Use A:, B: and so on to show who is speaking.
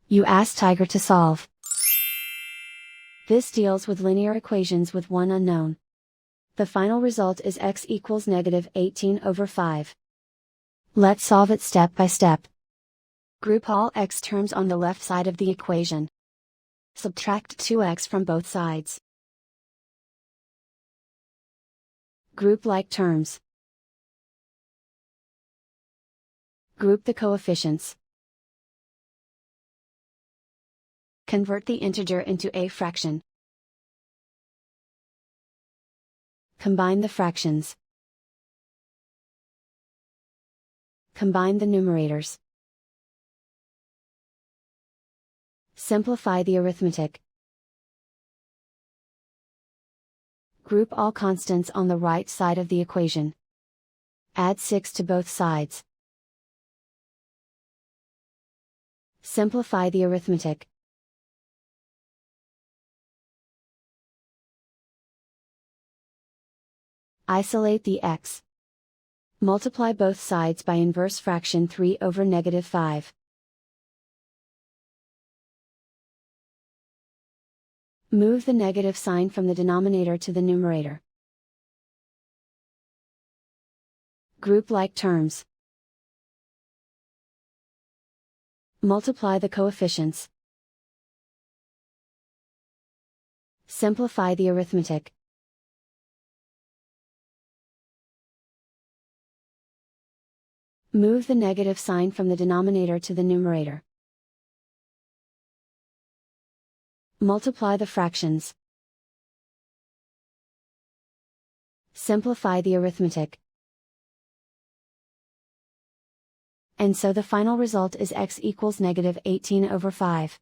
A: You ask Tiger to solve. This deals with linear equations with one unknown. The final result is x equals -18/5. Let's solve it step by step. Group all x terms on the left side of the equation. Subtract 2x from both sides. Group like terms. Group the coefficients. Convert the integer into a fraction. Combine the fractions. Combine the numerators. Simplify the arithmetic. Group all constants on the right side of the equation. Add 6 to both sides. Simplify the arithmetic. Isolate the x. Multiply both sides by inverse fraction 3/5. Move the negative sign from the denominator to the numerator. Group like terms. Multiply the coefficients. Simplify the arithmetic. Move the negative sign from the denominator to the numerator. Multiply the fractions. Simplify the arithmetic. And so the final result is x equals -18/5.